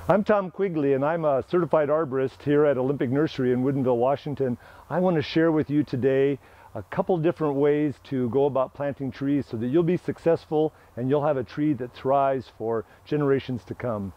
I'm Tom Quigley, and I'm a certified arborist here at Olympic Nursery in Woodinville, Washington. I want to share with you today a couple different ways to go about planting trees so that you'll be successful and you'll have a tree that thrives for generations to come.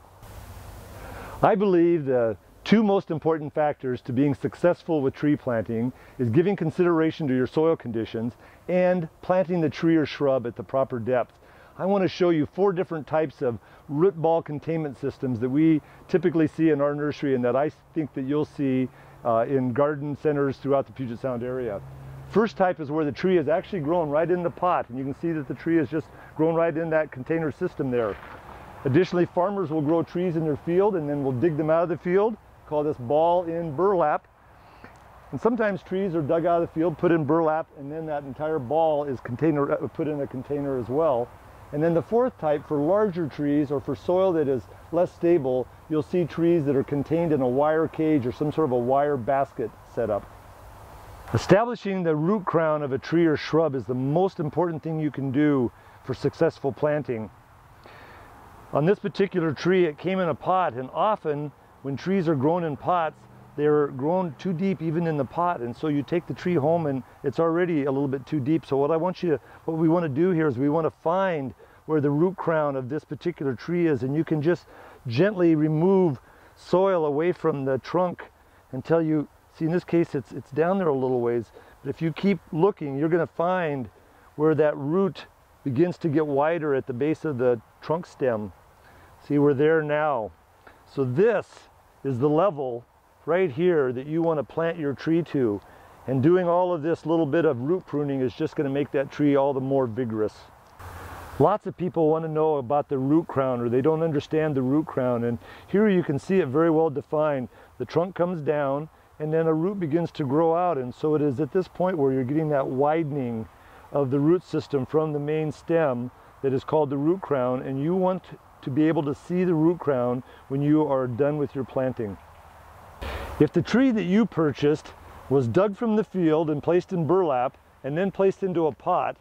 I believe the two most important factors to being successful with tree planting is giving consideration to your soil conditions and planting the tree or shrub at the proper depth. I want to show you 4 different types of root ball containment systems that we typically see in our nursery and that I think that you'll see in garden centers throughout the Puget Sound area. First type is where the tree is actually grown right in the pot, and you can see that the tree is just grown right in that container system there. Additionally, farmers will grow trees in their field and then will dig them out of the field, call this ball in burlap. And sometimes trees are dug out of the field, put in burlap, and then that entire ball is put in a container as well. And then the fourth type, for larger trees or for soil that is less stable, you'll see trees that are contained in a wire cage or some sort of a wire basket setup. Establishing the root crown of a tree or shrub is the most important thing you can do for successful planting. On this particular tree, it came in a pot, and often when trees are grown in pots, they're grown too deep even in the pot, and so you take the tree home and it's already a little bit too deep. So what we want to do here is we want to find where the root crown of this particular tree is, and you can just gently remove soil away from the trunk until you see, in this case it's down there a little ways, but if you keep looking, you're going to find where that root begins to get wider at the base of the trunk stem. See, we're there now. So this is the level right here that you want to plant your tree to, and doing all of this little bit of root pruning is just going to make that tree all the more vigorous. Lots of people want to know about the root crown, or they don't understand the root crown, and here you can see it very well defined. The trunk comes down and then a root begins to grow out, and so it is at this point where you're getting that widening of the root system from the main stem that is called the root crown, and you want to be able to see the root crown when you are done with your planting. If the tree that you purchased was dug from the field and placed in burlap and then placed into a pot,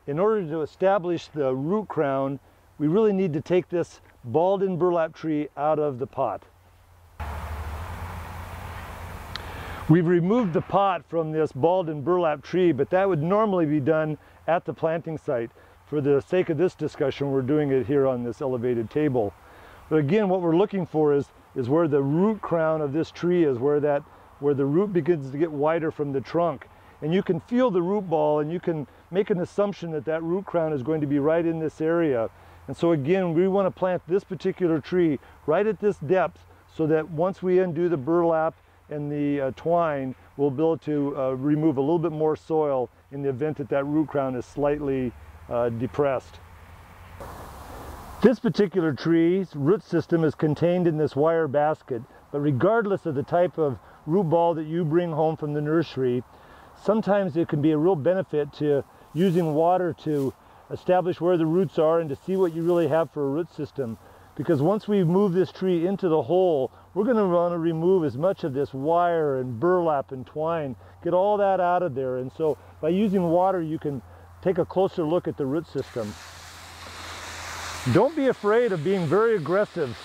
in order to establish the root crown, we really need to take this balled in burlap tree out of the pot. We've removed the pot from this balled in burlap tree, but that would normally be done at the planting site. For the sake of this discussion, we're doing it here on this elevated table. But again, what we're looking for is where the root crown of this tree is, where the root begins to get wider from the trunk. And you can feel the root ball, and you can make an assumption that that root crown is going to be right in this area. And so again, we want to plant this particular tree right at this depth, so that once we undo the burlap and the twine, we'll be able to remove a little bit more soil in the event that that root crown is slightly depressed. This particular tree's root system is contained in this wire basket, but regardless of the type of root ball that you bring home from the nursery, sometimes it can be a real benefit to using water to establish where the roots are and to see what you really have for a root system. Because once we move this tree into the hole, we're going to want to remove as much of this wire and burlap and twine, get all that out of there. And so by using water, you can take a closer look at the root system. Don't be afraid of being very aggressive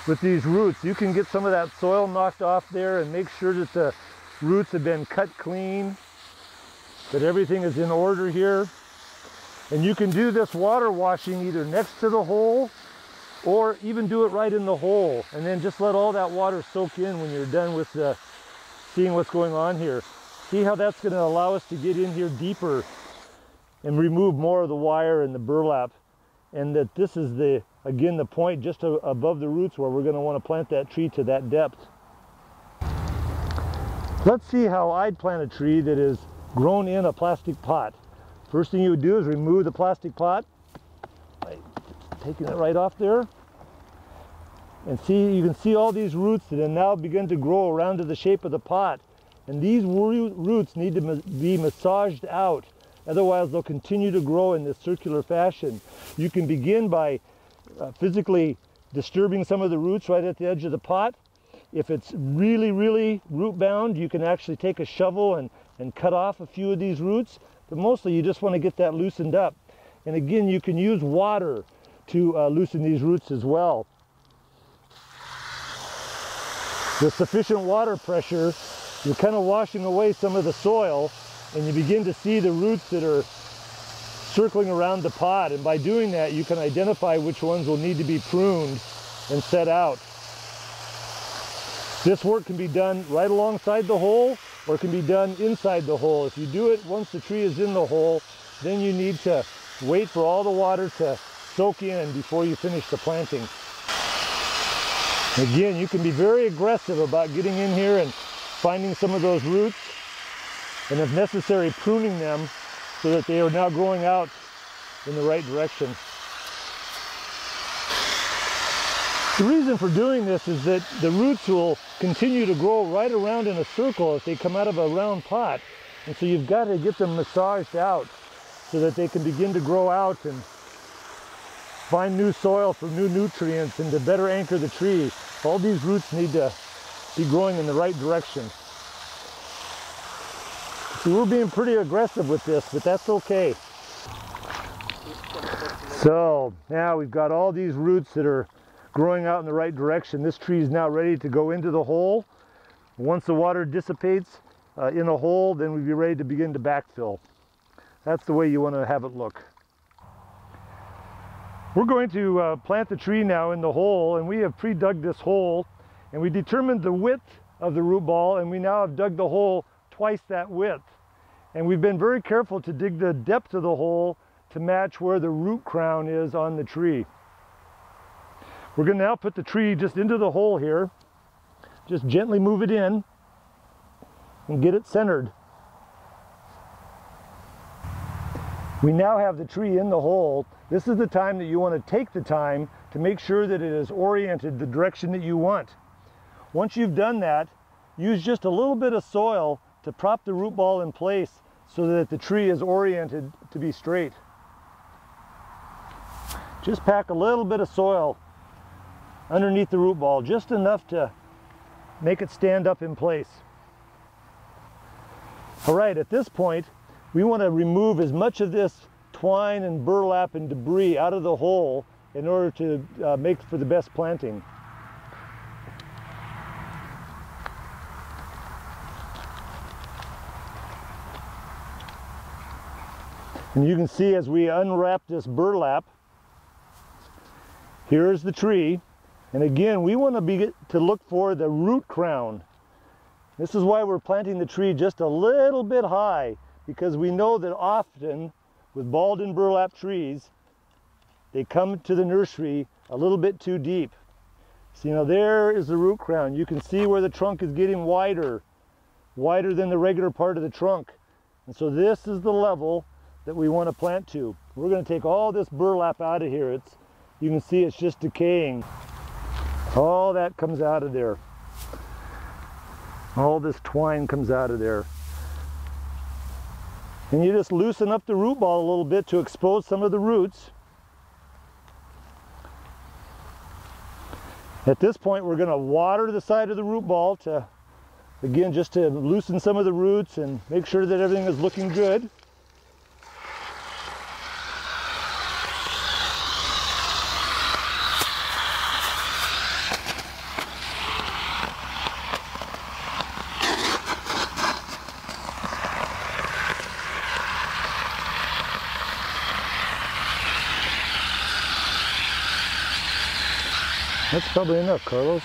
with these roots. You can get some of that soil knocked off there and make sure that the roots have been cut clean, that everything is in order here. And you can do this water washing either next to the hole or even do it right in the hole, and then just let all that water soak in when you're done with seeing what's going on here. See how that's going to allow us to get in here deeper and remove more of the wire and the burlap, and that this is again the point just above the roots where we're going to want to plant that tree to that depth. Let's see how I'd plant a tree that is grown in a plastic pot. First thing you would do is remove the plastic pot, taking it right off there, and you can see all these roots that have now begun to grow around to the shape of the pot, and these roots need to be massaged out, otherwise they'll continue to grow in this circular fashion. You can begin by physically disturbing some of the roots right at the edge of the pot. If it's really root bound, you can actually take a shovel and cut off a few of these roots, but mostly you just want to get that loosened up. And again, you can use water to loosen these roots as well. With sufficient water pressure, you're kind of washing away some of the soil, and you begin to see the roots that are circling around the pot. And by doing that, you can identify which ones will need to be pruned and set out. This work can be done right alongside the hole, or it can be done inside the hole. If you do it once the tree is in the hole, then you need to wait for all the water to soak in before you finish the planting. Again, you can be very aggressive about getting in here and finding some of those roots, and if necessary, pruning them so that they are now growing out in the right direction. The reason for doing this is that the roots will continue to grow right around in a circle if they come out of a round pot. And so you've got to get them massaged out so that they can begin to grow out and find new soil for new nutrients and to better anchor the tree. All these roots need to be growing in the right direction. See, we're being pretty aggressive with this, but that's okay. So now we've got all these roots that are growing out in the right direction. This tree is now ready to go into the hole. Once the water dissipates in the hole, then we'll be ready to begin to backfill. That's the way you want to have it look. We're going to plant the tree now in the hole, and we have pre-dug this hole, and we determined the width of the root ball, and we now have dug the hole twice that width. And we've been very careful to dig the depth of the hole to match where the root crown is on the tree. We're going to now put the tree just into the hole here. Just gently move it in and get it centered. We now have the tree in the hole. This is the time that you want to take the time to make sure that it is oriented the direction that you want. Once you've done that, use just a little bit of soil to prop the root ball in place so that the tree is oriented to be straight. Just pack a little bit of soil underneath the root ball, just enough to make it stand up in place. All right, at this point, we want to remove as much of this twine and burlap and debris out of the hole in order to make for the best planting. And you can see as we unwrap this burlap, here's the tree. And again, we want to look for the root crown. This is why we're planting the tree just a little bit high, because we know that often with balled and burlap trees, they come to the nursery a little bit too deep. So, there is the root crown. You can see where the trunk is getting wider than the regular part of the trunk. And so this is the level that we want to plant to. We're going to take all this burlap out of here. You can see it's just decaying. All that comes out of there. All this twine comes out of there. And you just loosen up the root ball a little bit to expose some of the roots. At this point, we're going to water the side of the root ball to, again, just to loosen some of the roots and make sure that everything is looking good. That's probably enough, Carlos.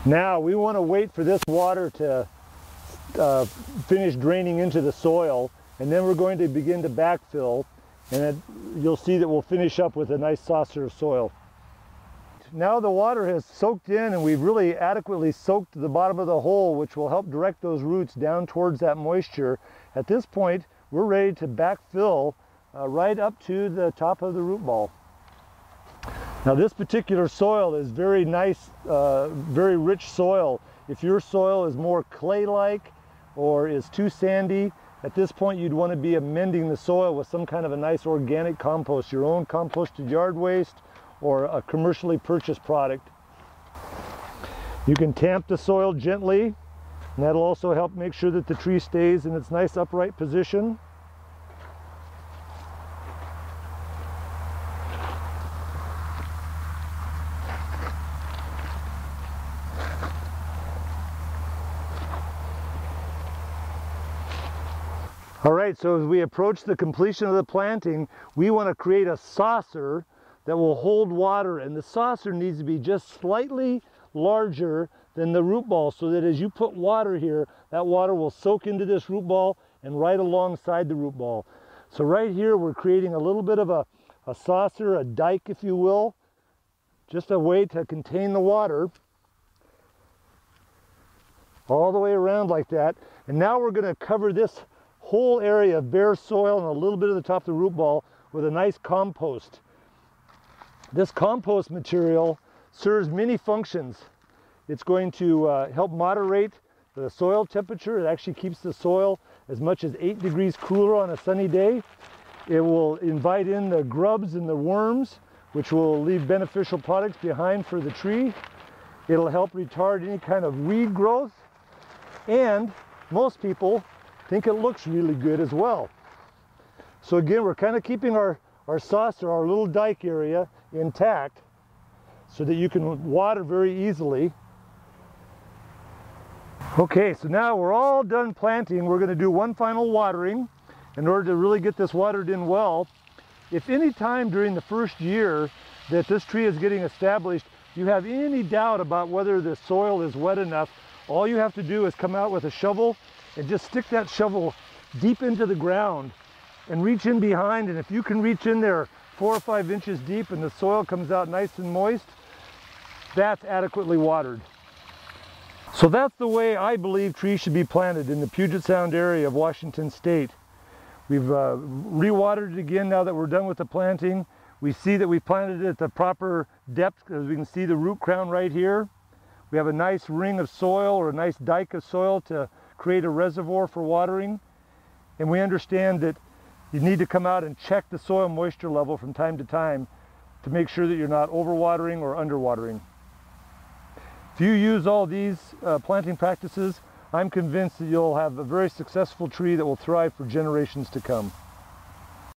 Now we want to wait for this water to finish draining into the soil, and then we're going to begin to backfill, and you'll see that we'll finish up with a nice saucer of soil. Now the water has soaked in, and we've really adequately soaked the bottom of the hole, which will help direct those roots down towards that moisture. At this point, we're ready to backfill right up to the top of the root ball. Now this particular soil is very nice, very rich soil. If your soil is more clay-like or is too sandy, at this point you'd want to be amending the soil with some kind of a nice organic compost, your own composted yard waste or a commercially purchased product. You can tamp the soil gently, and that'll also help make sure that the tree stays in its nice upright position. All right, so as we approach the completion of the planting, we want to create a saucer that will hold water, and the saucer needs to be just slightly larger than the root ball so that as you put water here, that water will soak into this root ball and right alongside the root ball. So right here we're creating a little bit of a saucer, a dike if you will, just a way to contain the water all the way around like that. And now we're going to cover this whole area of bare soil and a little bit of the top of the root ball with a nice compost. This compost material serves many functions. It's going to help moderate the soil temperature. It actually keeps the soil as much as 8 degrees cooler on a sunny day. It will invite in the grubs and the worms, which will leave beneficial products behind for the tree. It'll help retard any kind of weed growth. And most people think it looks really good as well. So again, we're kind of keeping our saucer, our little dike area, intact so that you can water very easily. Okay, so now we're all done planting. We're going to do one final watering in order to really get this watered in well. If any time during the first year that this tree is getting established, you have any doubt about whether the soil is wet enough, all you have to do is come out with a shovel and just stick that shovel deep into the ground and reach in behind, and if you can reach in there 4 or 5 inches deep and the soil comes out nice and moist, that's adequately watered. So that's the way I believe trees should be planted in the Puget Sound area of Washington State. We've re-watered it again now that we're done with the planting. We see that we've planted it at the proper depth, as we can see the root crown right here. We have a nice ring of soil or a nice dike of soil to create a reservoir for watering. And we understand that you need to come out and check the soil moisture level from time to time to make sure that you're not overwatering or underwatering. If you use all these planting practices, I'm convinced that you'll have a very successful tree that will thrive for generations to come.